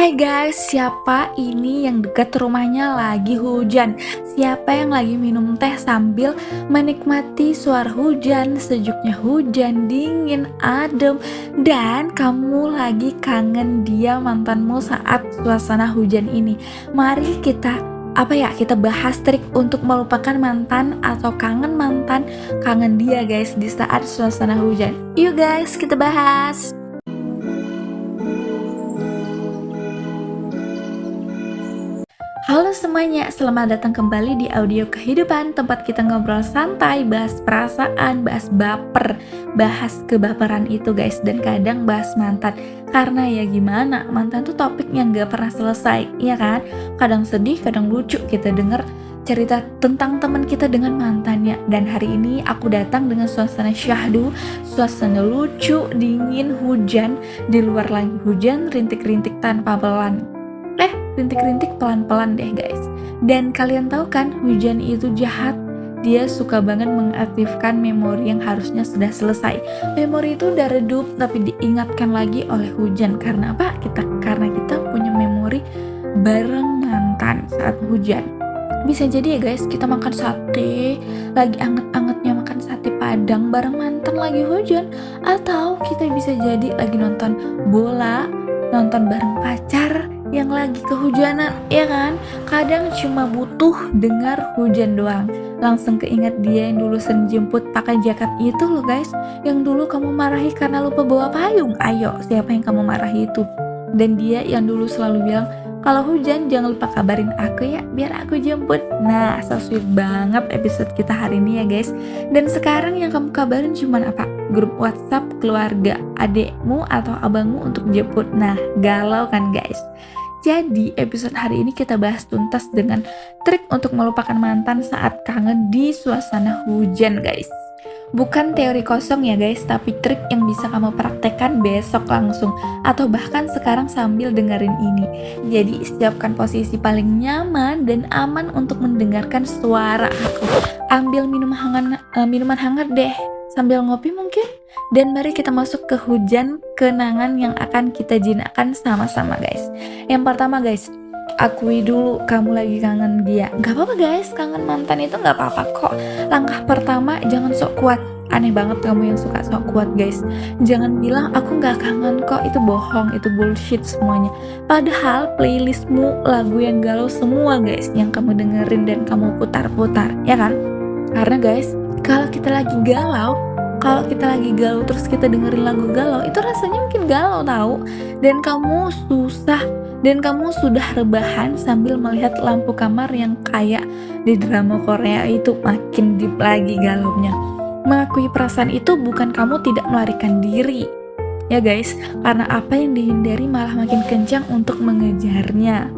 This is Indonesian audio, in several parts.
Hai guys, siapa ini yang dekat rumahnya lagi hujan? Siapa yang lagi minum teh sambil menikmati suara hujan, sejuknya hujan, dingin, adem, dan kamu lagi kangen dia mantanmu saat suasana hujan ini? Mari kita bahas trik untuk melupakan mantan atau kangen dia guys di saat suasana hujan. Yuk guys, kita bahas. Halo semuanya, selamat datang kembali di Audio Kehidupan, tempat kita ngobrol santai, bahas perasaan, bahas baper, bahas kebaperan itu guys, dan kadang bahas mantan. Karena ya gimana, mantan tuh topik yang gak pernah selesai, ya kan? Kadang sedih, kadang lucu kita denger cerita tentang teman kita dengan mantannya. Dan hari ini aku datang dengan suasana syahdu, suasana lucu, dingin, hujan. Di luar lagi hujan, rintik-rintik tanpa rintik-rintik pelan-pelan deh guys. Dan kalian tahu kan, hujan itu jahat. Dia suka banget mengaktifkan memori yang harusnya sudah selesai. Memori itu udah redup tapi diingatkan lagi oleh hujan. Karena apa? Karena kita punya memori bareng mantan saat hujan. Bisa jadi ya guys, kita makan sate, lagi anget-angetnya makan sate padang bareng mantan lagi hujan. Atau kita bisa jadi lagi nonton bola, nonton bareng pacar yang lagi kehujanan, ya kan? Kadang cuma butuh dengar hujan doang, langsung keinget dia yang dulu sering jemput pakai jaket itu loh guys, yang dulu kamu marahi karena lupa bawa payung. Ayo, siapa yang kamu marahi itu? Dan dia yang dulu selalu bilang, kalau hujan jangan lupa kabarin aku ya, biar aku jemput. Nah, so sweet banget episode kita hari ini ya guys. Dan sekarang yang kamu kabarin cuman apa? Grup WhatsApp keluarga, adekmu atau abangmu untuk jemput. Nah, galau kan guys? Jadi episode hari ini kita bahas tuntas dengan trik untuk melupakan mantan saat kangen di suasana hujan guys. Bukan teori kosong ya guys, tapi trik yang bisa kamu praktekkan besok langsung, atau bahkan sekarang sambil dengerin ini. Jadi siapkan posisi paling nyaman dan aman untuk mendengarkan suara aku. Ambil minuman hangat deh, sambil ngopi mungkin. Dan mari kita masuk ke hujan kenangan yang akan kita jinakkan sama-sama guys. Yang pertama guys, akui dulu kamu lagi kangen dia. Gak apa-apa guys, kangen mantan itu gak apa-apa kok. Langkah pertama, jangan sok kuat. Aneh banget kamu yang suka sok kuat guys. Jangan bilang aku gak kangen kok, itu bohong, itu bullshit semuanya. Padahal playlistmu lagu yang galau semua guys, yang kamu dengerin dan kamu putar-putar, ya kan? Karena guys, kalau kita lagi galau terus kita dengerin lagu galau, itu rasanya mungkin galau tahu. Dan kamu sudah rebahan sambil melihat lampu kamar yang kayak di drama Korea itu, makin deep lagi galaunya. Mengakui perasaan itu bukan kamu tidak melarikan diri ya guys, karena apa yang dihindari malah makin kencang untuk mengejarnya.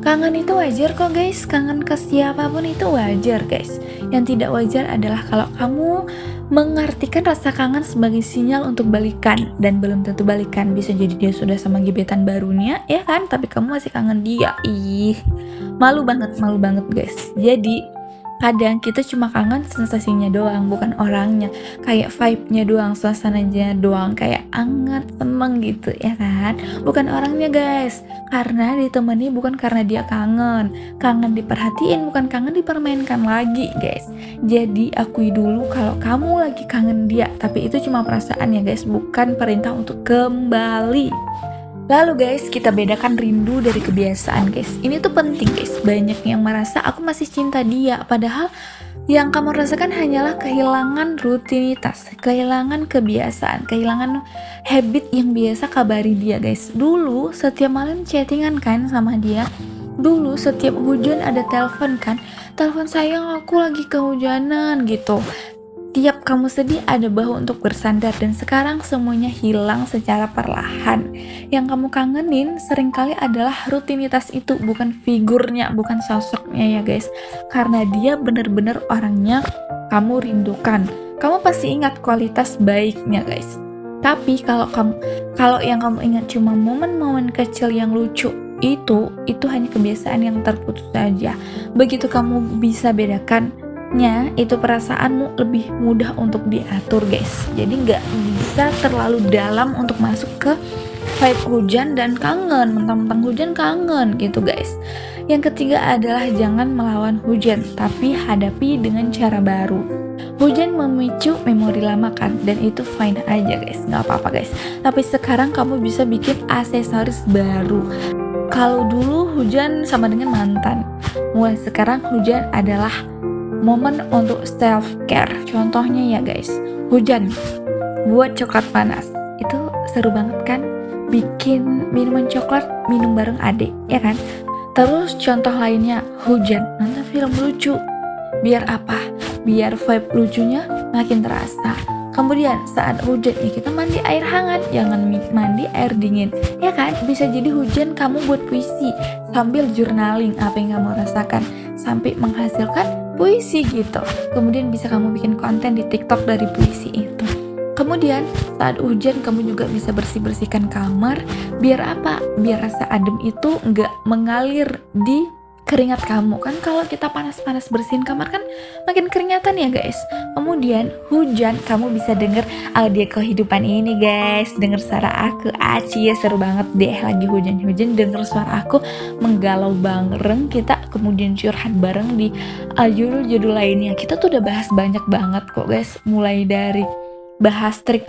Kangen itu wajar kok guys, kangen ke siapapun itu wajar guys. Yang tidak wajar adalah kalau kamu mengartikan rasa kangen sebagai sinyal untuk balikan, dan belum tentu balikan. Bisa jadi dia sudah sama gebetan barunya, ya kan? Tapi kamu masih kangen dia. Ih, malu banget guys. Jadi kadang kita cuma kangen sensasinya doang, bukan orangnya. Kayak vibe-nya doang, suasananya doang, kayak anget, seneng gitu ya kan. Bukan orangnya guys. Karena ditemani bukan karena dia kangen. Kangen diperhatiin, bukan kangen dipermainkan lagi guys. Jadi akui dulu kalau kamu lagi kangen dia, tapi itu cuma perasaan ya guys, bukan perintah untuk kembali. Lalu guys, kita bedakan rindu dari kebiasaan guys. Ini tuh penting guys. Banyak yang merasa aku masih cinta dia, padahal yang kamu rasakan hanyalah kehilangan rutinitas, kehilangan kebiasaan, kehilangan habit yang biasa kabari dia guys. Dulu setiap malam chattingan kan sama dia. Dulu setiap hujan ada telepon kan. Telepon sayang, aku lagi kehujanan gitu. Tiap kamu sedih ada bahu untuk bersandar, dan sekarang semuanya hilang secara perlahan. Yang kamu kangenin seringkali adalah rutinitas itu, bukan figurnya, bukan sosoknya ya guys. Karena dia bener-bener orangnya kamu rindukan. Kamu pasti ingat kualitas baiknya guys. Tapi kalau yang kamu ingat cuma momen-momen kecil yang lucu, itu hanya kebiasaan yang terputus saja. Begitu kamu bisa bedakan, itu perasaanmu lebih mudah untuk diatur guys. Jadi nggak bisa terlalu dalam untuk masuk ke vibe hujan dan kangen, mentang-mentang hujan kangen gitu guys. Yang ketiga adalah jangan melawan hujan, tapi hadapi dengan cara baru. Hujan memicu memori lama kan, dan itu fine aja guys, nggak apa-apa guys. Tapi sekarang kamu bisa bikin aksesoris baru. Kalau dulu hujan sama dengan mantan, mulai sekarang hujan adalah momen untuk self care. Contohnya ya guys, hujan buat coklat panas, itu seru banget kan, bikin minuman coklat, minum bareng adik ya kan. Terus contoh lainnya, hujan nonton film lucu. Biar apa? Biar vibe lucunya makin terasa. Kemudian saat hujan ya kita mandi air hangat, jangan mandi air dingin ya kan. Bisa jadi hujan kamu buat puisi sambil journaling apa yang kamu rasakan sampai menghasilkan puisi gitu. Kemudian bisa kamu bikin konten di TikTok dari puisi itu. Kemudian saat hujan kamu juga bisa bersih-bersihkan kamar. Biar apa? Biar rasa adem itu nggak mengalir di keringat kamu kan. Kalau kita panas-panas bersihin kamar kan makin keringatan ya guys. Kemudian hujan kamu bisa denger audio kehidupan ini guys, denger suara aku Aci ya, seru banget deh lagi hujan-hujan denger suara aku menggalau bareng kita, kemudian curhat bareng di judul-judul lainnya. Kita tuh udah bahas banyak banget kok guys, mulai dari bahas trik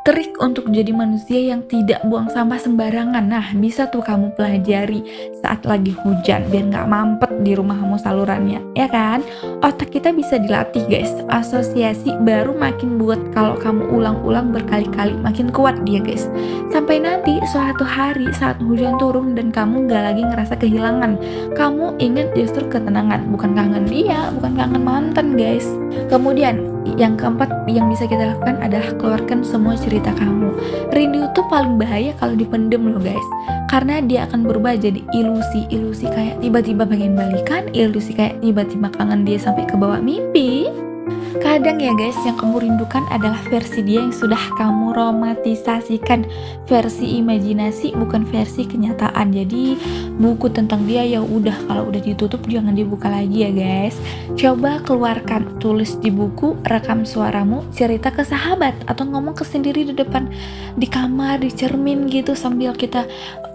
trik untuk jadi manusia yang tidak buang sampah sembarangan. Nah, bisa tuh kamu pelajari saat lagi hujan biar nggak mampet di rumahmu salurannya, ya kan? Otak kita bisa dilatih guys. Asosiasi baru makin buat kalau kamu ulang-ulang berkali-kali, makin kuat dia guys. Sampai nanti suatu hari saat hujan turun dan kamu nggak lagi ngerasa kehilangan, kamu ingat justru ketenangan, bukan kangen dia, bukan kangen mantan guys. Kemudian yang keempat yang bisa kita lakukan adalah keluarkan semua cerita kamu. Rindu itu paling bahaya kalau dipendem loh guys, karena dia akan berubah jadi ilusi kayak tiba-tiba pengen balikan, ilusi kayak tiba-tiba kangen dia sampai ke bawah mimpi. Kadang ya guys, yang kamu rindukan adalah versi dia yang sudah kamu romantisasikan, versi imajinasi bukan versi kenyataan. Jadi buku tentang dia ya udah, kalau udah ditutup jangan dibuka lagi ya guys. Coba keluarkan, tulis di buku, rekam suaramu, cerita ke sahabat atau ngomong ke sendiri di depan di kamar, di cermin gitu sambil kita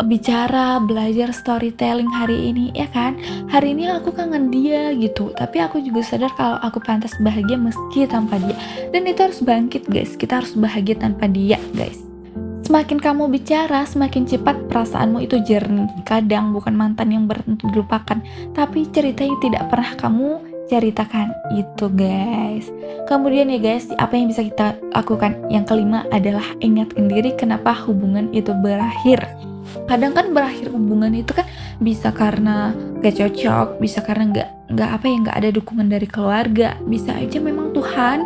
bicara, belajar storytelling hari ini ya kan. Hari ini aku kangen dia gitu, tapi aku juga sadar kalau aku pantas bahagia meski tanpa dia, dan itu harus bangkit guys. Kita harus bahagia tanpa dia guys. Semakin kamu bicara, semakin cepat perasaanmu itu jernih. Kadang bukan mantan yang berhenti dilupakan, tapi cerita yang tidak pernah kamu ceritakan itu guys. Kemudian ya guys, apa yang bisa kita lakukan? Yang kelima adalah ingatkan diri kenapa hubungan itu berakhir. Kadang kan berakhir hubungan itu kan bisa karena gak cocok, bisa karena nggak ada dukungan dari keluarga, bisa aja memang Tuhan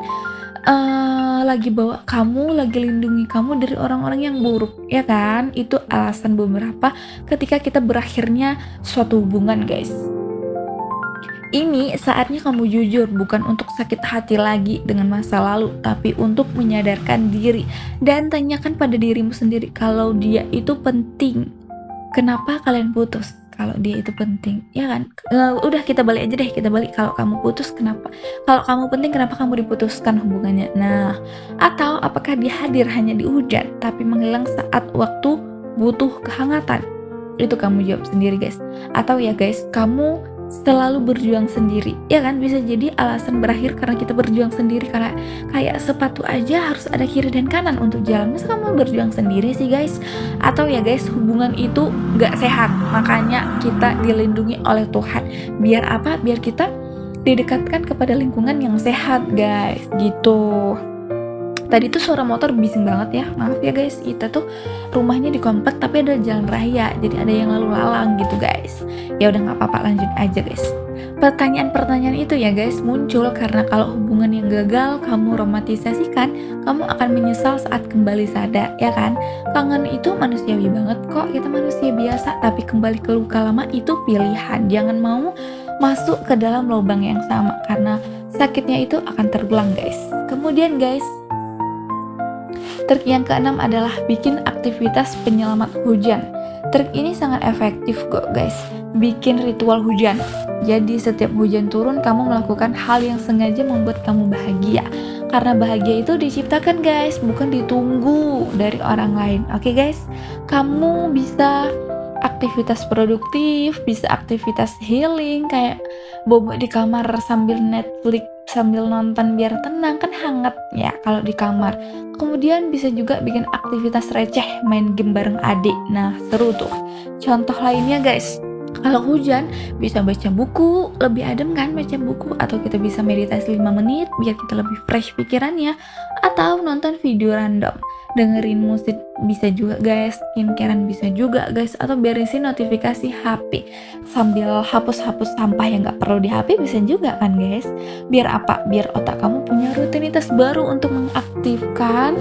lagi bawa kamu, lagi lindungi kamu dari orang-orang yang buruk ya kan. Itu alasan beberapa ketika kita berakhirnya suatu hubungan guys. Ini saatnya kamu jujur, bukan untuk sakit hati lagi dengan masa lalu, tapi untuk menyadarkan diri dan tanyakan pada dirimu sendiri kalau dia itu penting. Kenapa kalian putus? Kalau dia itu penting, ya kan? Udah kita balik aja deh, kita balik. Kalau kamu putus kenapa? Kalau kamu penting kenapa kamu diputuskan hubungannya? Nah, atau apakah dia hadir hanya di hujan tapi menghilang saat waktu butuh kehangatan? Itu kamu jawab sendiri guys. Atau ya guys, kamu selalu berjuang sendiri, ya kan? Bisa jadi alasan berakhir karena kita berjuang sendiri, karena kayak sepatu aja harus ada kiri dan kanan untuk jalan. Masa kamu berjuang sendiri sih guys? Atau ya guys, hubungan itu gak sehat, makanya kita dilindungi oleh Tuhan. Biar apa? Biar kita didekatkan kepada lingkungan yang sehat guys, gitu. Tadi tuh suara motor bising banget ya, maaf ya guys. Kita tuh rumahnya di komplek tapi ada jalan raya, jadi ada yang lalu lalang gitu guys. Ya udah nggak apa-apa, lanjut aja guys. Pertanyaan-pertanyaan itu ya guys muncul karena kalau hubungan yang gagal kamu romantisasikan, kamu akan menyesal saat kembali sadar, ya kan? Kangen itu manusiawi banget kok, kita manusia biasa, tapi kembali ke luka lama itu pilihan. Jangan mau masuk ke dalam lubang yang sama karena sakitnya itu akan terulang guys. Kemudian guys, trik yang keenam adalah bikin aktivitas penyelamat hujan. Trik ini sangat efektif kok guys. Bikin ritual hujan. Jadi setiap hujan turun kamu melakukan hal yang sengaja membuat kamu bahagia. Karena bahagia itu diciptakan guys, bukan ditunggu dari orang lain. Oke guys, kamu bisa aktivitas produktif, bisa aktivitas healing kayak bobo di kamar sambil Netflix, sambil nonton biar tenang, kan hangat ya kalau di kamar. Kemudian bisa juga bikin aktivitas receh, main game bareng adik. Nah, seru tuh. Contoh lainnya guys, kalau hujan bisa baca buku, lebih adem kan baca buku, atau kita bisa meditasi 5 menit biar kita lebih fresh pikirannya, atau nonton video random, dengerin musik bisa juga guys, skincarean bisa juga guys, atau beresin notifikasi HP sambil hapus-hapus sampah yang gak perlu di HP bisa juga kan guys. Biar apa? Biar otak kamu punya rutinitas baru untuk mengaktifkan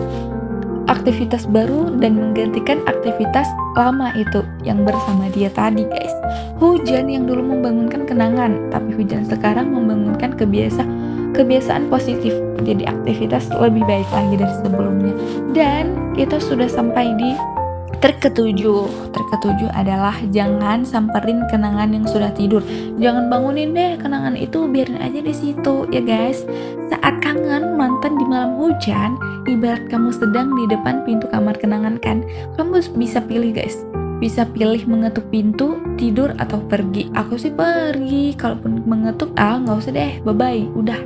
aktivitas baru dan menggantikan aktivitas lama itu yang bersama dia tadi guys. Hujan yang dulu membangunkan kenangan, tapi hujan sekarang membangunkan kebiasaan positif, jadi aktivitas lebih baik lagi dari sebelumnya. Dan kita sudah sampai di trik ketujuh. Trik ketujuh adalah jangan samperin kenangan yang sudah tidur. Jangan bangunin deh kenangan itu, biarin aja di situ ya guys. Saat kangen mantan di malam hujan, ibarat kamu sedang di depan pintu kamar kenangan kan. Kamu bisa pilih guys, bisa pilih mengetuk pintu, tidur, atau pergi. Aku sih pergi. Kalaupun mengetuk, nggak usah deh, bye-bye, udah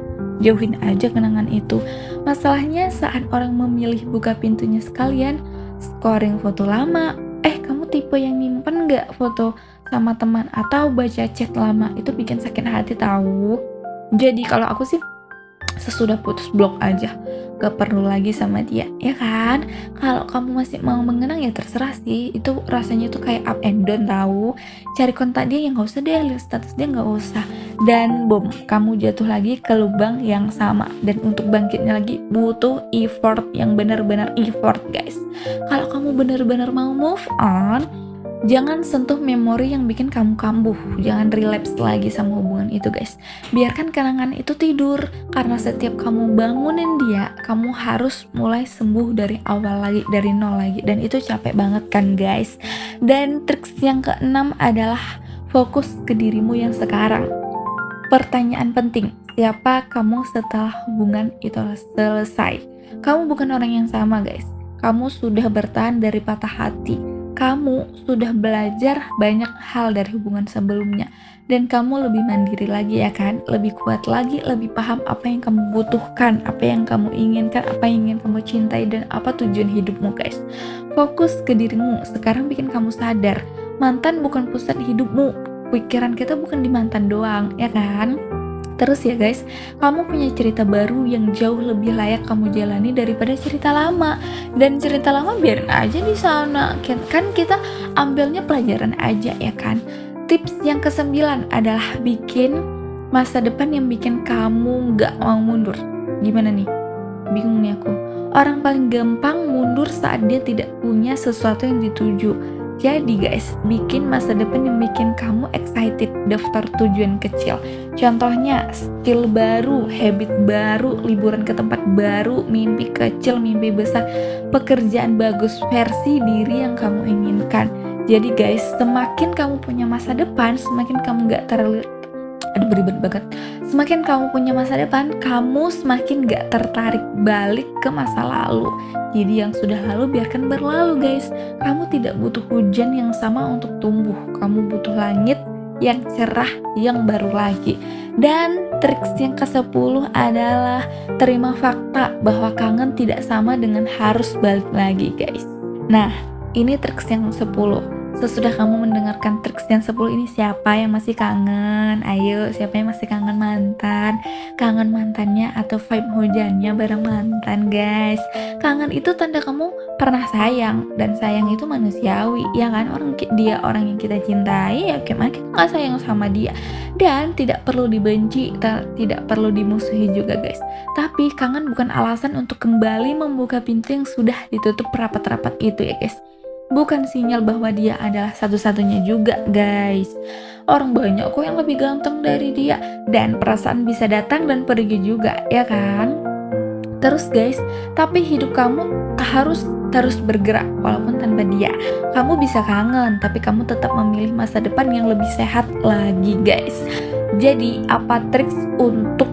jauhin aja kenangan itu. Masalahnya saat orang memilih buka pintunya sekalian, scoring foto lama. Kamu tipe yang nyimpen nggak foto sama teman atau baca chat lama? Itu bikin sakit hati tahu. Jadi kalau aku sih sesudah putus blok aja, gak perlu lagi sama dia ya kan. Kalau kamu masih mau mengenang ya terserah sih, itu rasanya tuh kayak up and down tahu. Cari kontak dia yang gak usah deh, lihat status dia gak usah, dan boom, kamu jatuh lagi ke lubang yang sama. Dan untuk bangkitnya lagi butuh effort yang benar-benar effort guys. Kalau kamu benar-benar mau move on, jangan sentuh memori yang bikin kamu kambuh. Jangan relapse lagi sama hubungan itu guys. Biarkan kenangan itu tidur. Karena setiap kamu bangunin dia, kamu harus mulai sembuh dari awal lagi, dari nol lagi. Dan itu capek banget kan guys. Dan trik yang keenam adalah fokus ke dirimu yang sekarang. Pertanyaan penting, siapa kamu setelah hubungan itu selesai? Kamu bukan orang yang sama guys. Kamu sudah bertahan dari patah hati. Kamu sudah belajar banyak hal dari hubungan sebelumnya, dan kamu lebih mandiri lagi ya kan, lebih kuat lagi, lebih paham apa yang kamu butuhkan, apa yang kamu inginkan, apa yang ingin kamu cintai, dan apa tujuan hidupmu guys. Fokus ke dirimu sekarang bikin kamu sadar, mantan bukan pusat hidupmu, pikiran kita bukan di mantan doang ya kan. Terus ya guys, kamu punya cerita baru yang jauh lebih layak kamu jalani daripada cerita lama. Dan cerita lama biarin aja di sana. Kan kita ambilnya pelajaran aja ya kan. Tips yang ke-9 adalah bikin masa depan yang bikin kamu gak mau mundur. Gimana nih? Bingung nih aku. Orang paling gampang mundur saat dia tidak punya sesuatu yang dituju. Jadi guys, bikin masa depan yang bikin kamu excited, daftar tujuan kecil. Contohnya, skill baru, habit baru, liburan ke tempat baru, mimpi kecil, mimpi besar, pekerjaan bagus, versi diri yang kamu inginkan. Jadi guys, semakin kamu punya masa depan, semakin kamu gak beribet banget. Semakin kamu punya masa depan, kamu semakin gak tertarik balik ke masa lalu. Jadi yang sudah lalu biarkan berlalu guys. Kamu tidak butuh hujan yang sama untuk tumbuh. Kamu butuh langit yang cerah, yang baru lagi. Dan trik yang ke-10 adalah terima fakta bahwa kangen tidak sama dengan harus balik lagi guys. Nah, ini trik yang 10. Sesudah kamu mendengarkan trik yang 10 ini, siapa yang masih kangen? Ayo, siapa yang masih kangen mantan? Kangen mantannya atau vibe hujannya bareng mantan guys. Kangen itu tanda kamu pernah sayang, dan sayang itu manusiawi ya kan. Dia orang yang kita cintai, ya gimana kita gak sayang sama dia. Dan tidak perlu dibenci, tidak perlu dimusuhi juga guys. Tapi kangen bukan alasan untuk kembali membuka pintu yang sudah ditutup rapat-rapat itu ya guys. Bukan sinyal bahwa dia adalah satu-satunya juga guys. Orang banyak kok yang lebih ganteng dari dia. Dan perasaan bisa datang dan pergi juga ya kan. Terus guys, tapi hidup kamu harus terus bergerak walaupun tanpa dia. Kamu bisa kangen, tapi kamu tetap memilih masa depan yang lebih sehat lagi guys. Jadi apa trik untuk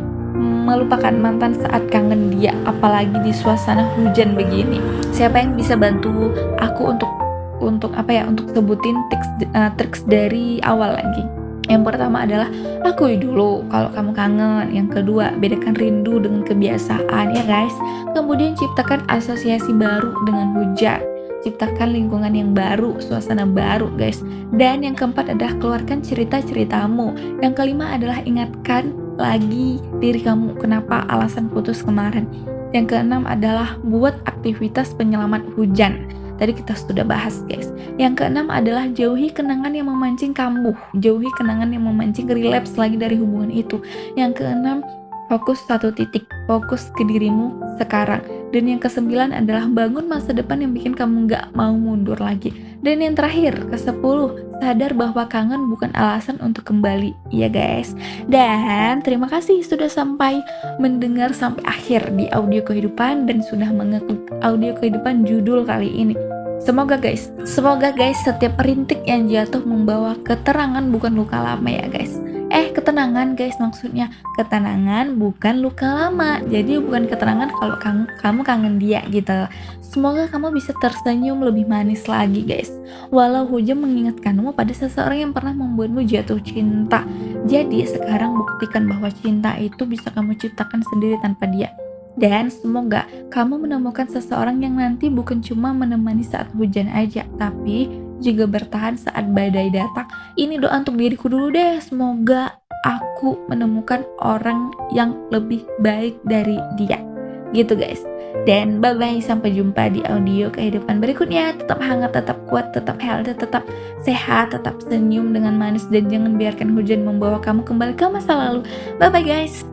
melupakan mantan saat kangen dia, apalagi di suasana hujan begini. Siapa yang bisa bantu aku untuk apa ya, untuk sebutin triks dari awal lagi. Yang pertama adalah akui dulu kalau kamu kangen. Yang kedua, bedakan rindu dengan kebiasaan ya guys. Kemudian ciptakan asosiasi baru dengan hujan. Ciptakan lingkungan yang baru, suasana baru guys. Dan yang keempat adalah keluarkan cerita-ceritamu. Yang kelima adalah ingatkan lagi diri kamu kenapa alasan putus kemarin. Yang keenam adalah buat aktivitas penyelamat hujan. Tadi kita sudah bahas guys. Yang keenam adalah jauhi kenangan yang memancing kambuh. Jauhi kenangan yang memancing relapse lagi dari hubungan itu. Yang keenam, fokus satu titik. Fokus ke dirimu sekarang. Dan yang kesembilan adalah bangun masa depan yang bikin kamu gak mau mundur lagi. Dan yang terakhir, ke-10, sadar bahwa kangen bukan alasan untuk kembali. Ya guys. Dan terima kasih sudah sampai mendengar sampai akhir di audio kehidupan dan sudah mengeklik audio kehidupan judul kali ini. Semoga guys setiap rintik yang jatuh membawa keterangan bukan luka lama ya guys. Ketenangan guys, maksudnya ketenangan bukan luka lama. Jadi bukan keterangan kalau kamu kangen dia gitu. Semoga kamu bisa tersenyum lebih manis lagi guys. Walau hujan mengingatkanmu pada seseorang yang pernah membuatmu jatuh cinta. Jadi sekarang buktikan bahwa cinta itu bisa kamu ciptakan sendiri tanpa dia. Dan semoga kamu menemukan seseorang yang nanti bukan cuma menemani saat hujan aja, tapi juga bertahan saat badai datang. Ini doa untuk diriku dulu deh. Semoga aku menemukan orang yang lebih baik dari dia. Gitu guys. Dan bye-bye, sampai jumpa di audio kehidupan berikutnya. Tetap hangat, tetap kuat, tetap healthy, tetap sehat, tetap senyum dengan manis. Dan jangan biarkan hujan membawa kamu kembali ke masa lalu. Bye-bye guys.